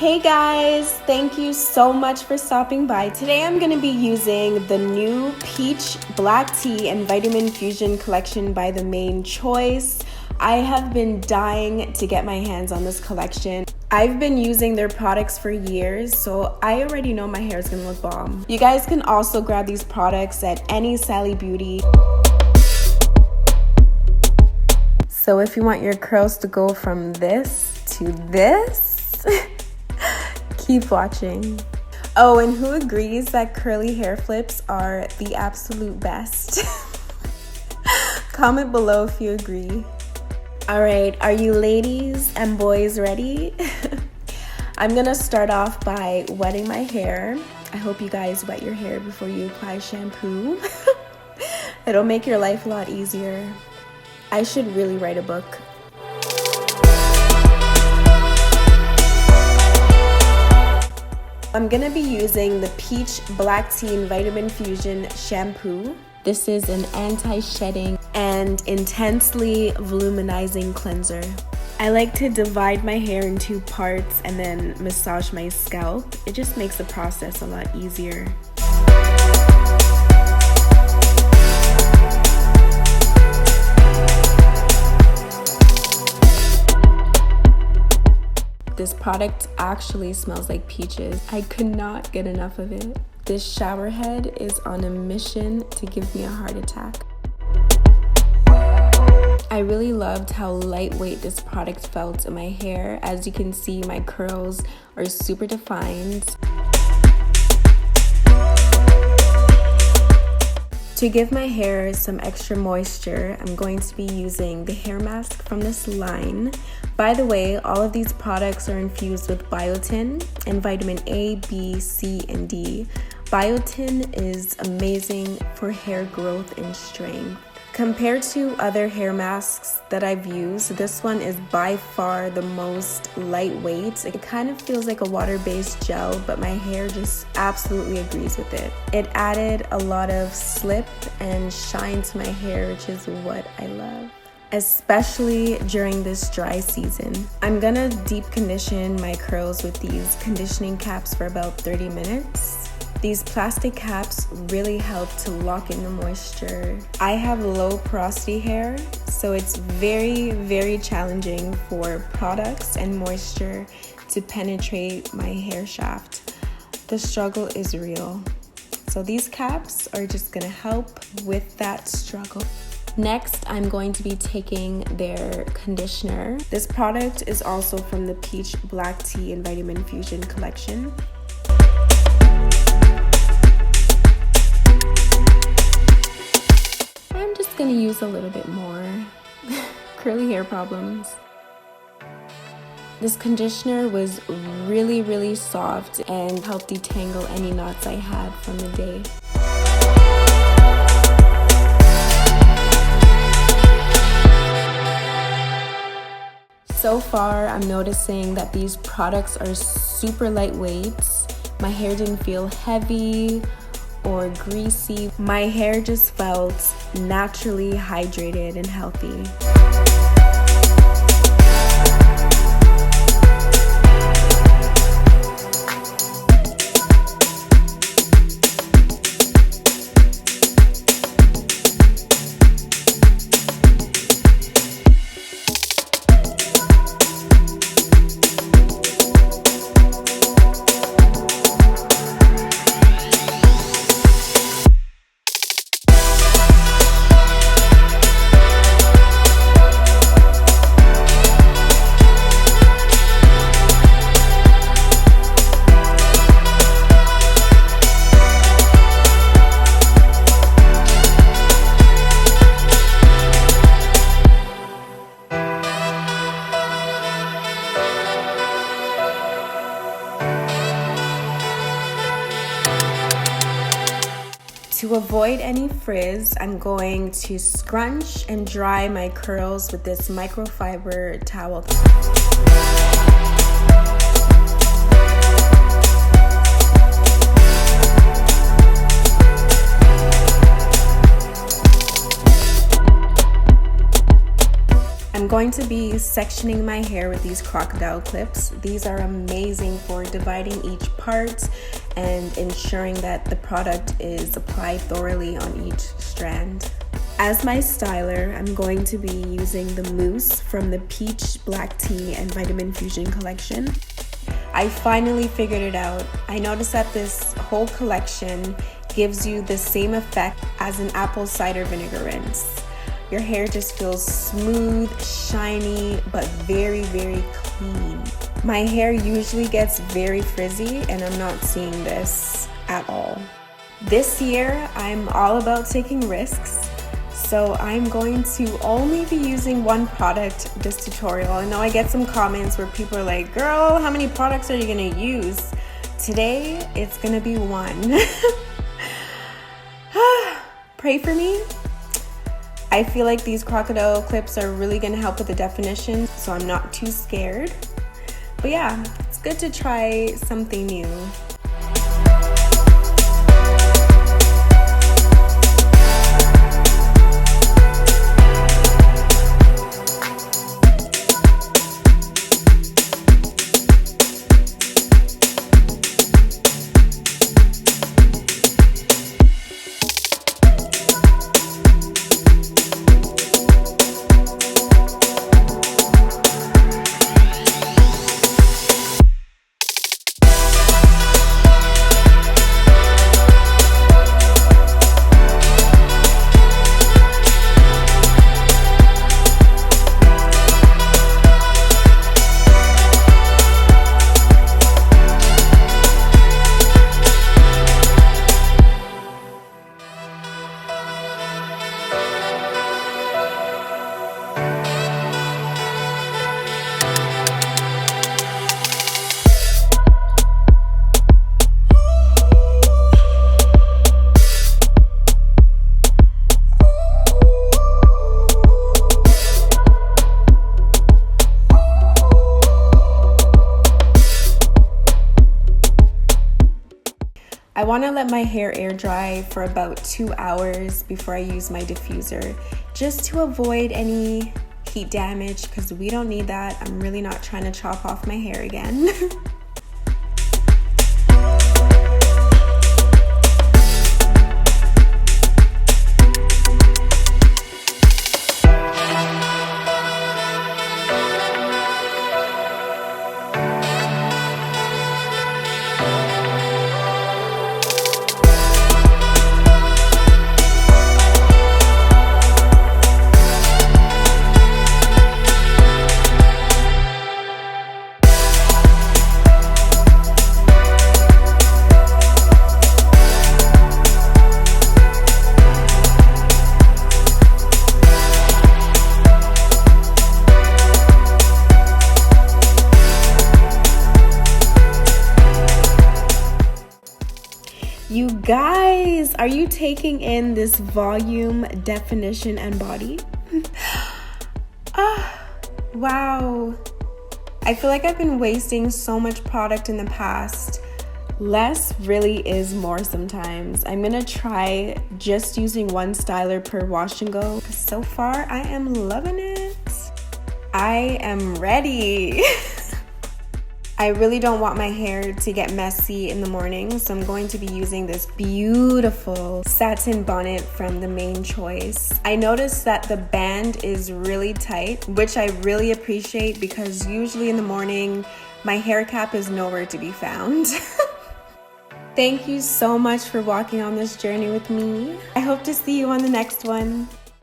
Hey guys, thank you so much for stopping by. Today I'm going to be using the new Peach Black Tea and Vitamin Fusion collection by The Main Choice. I have been dying to get my hands on this collection. I've been using their products for years, so I already know my hair is going to look bomb. You guys can also grab these products at any Sally Beauty. So if you want your curls to go from this to this, keep watching. Oh, and who agrees that curly hair flips are the absolute best? Comment below if you agree. All right, are you ladies and boys ready? I'm gonna start off by wetting my hair. I hope you guys wet your hair before you apply shampoo. It'll make your life a lot easier. I should really write a book. I'm gonna be using the Peach Black Tea and Vitamin Fusion shampoo. This is an anti-shedding and intensely voluminizing cleanser. I like to divide my hair in two parts and then massage my scalp. It just makes the process a lot easier. This product actually smells like peaches. I could not get enough of it. This shower head is on a mission to give me a heart attack. I really loved how lightweight this product felt in my hair. As you can see, my curls are super defined. To give my hair some extra moisture, I'm going to be using the hair mask from this line. By the way, all of these products are infused with biotin and vitamin A, B, C, and D. Biotin is amazing for hair growth and strength. Compared to other hair masks that I've used, this one is by far the most lightweight. It kind of feels like a water-based gel, but my hair just absolutely agrees with it. It added a lot of slip and shine to my hair, which is what I love, especially during this dry season. I'm gonna deep condition my curls with these conditioning caps for about 30 minutes. These plastic caps really help to lock in the moisture. I have low porosity hair, so it's very, very challenging for products and moisture to penetrate my hair shaft. The struggle is real. So these caps are just gonna help with that struggle. Next, I'm going to be taking their conditioner. This product is also from the Peach Black Tea and Vitamin Fusion collection. I'm just gonna use a little bit more. Curly hair problems. This conditioner was really, really soft and helped detangle any knots I had from the day. So far, I'm noticing that these products are super lightweight. My hair didn't feel heavy or greasy. My hair just felt naturally hydrated and healthy. To avoid any frizz, I'm going to scrunch and dry my curls with this microfiber towel. I'm I'm going to be sectioning my hair with these crocodile clips. These are amazing for dividing each part and ensuring that the product is applied thoroughly on each strand. As my styler, I'm going to be using the Mousse from the Peach Black Tea and Vitamin Fusion collection. I finally figured it out. I noticed that this whole collection gives you the same effect as an apple cider vinegar rinse. Your hair just feels smooth, shiny, but very, very clean. My hair usually gets very frizzy and I'm not seeing this at all. This year, I'm all about taking risks. So I'm going to only be using one product this tutorial. I know I get some comments where people are like, girl, how many products are you gonna use? Today, it's gonna be one. Pray for me. I feel like these crocodile clips are really gonna help with the definition, so I'm not too scared. But yeah, it's good to try something new. I want to let my hair air dry for about 2 hours before I use my diffuser, just to avoid any heat damage, because we don't need that. I'm really not trying to chop off my hair again. You guys, are you taking in this volume, definition, and body? Wow. I feel like I've been wasting so much product in the past. Less really is more sometimes. I'm gonna try just using one styler per wash and go, because so far I am loving it. I am ready. I really don't want my hair to get messy in the morning, so I'm going to be using this beautiful satin bonnet from the Main Choice. I noticed that the band is really tight, which I really appreciate because usually in the morning, my hair cap is nowhere to be found. Thank you so much for walking on this journey with me. I hope to see you on the next one.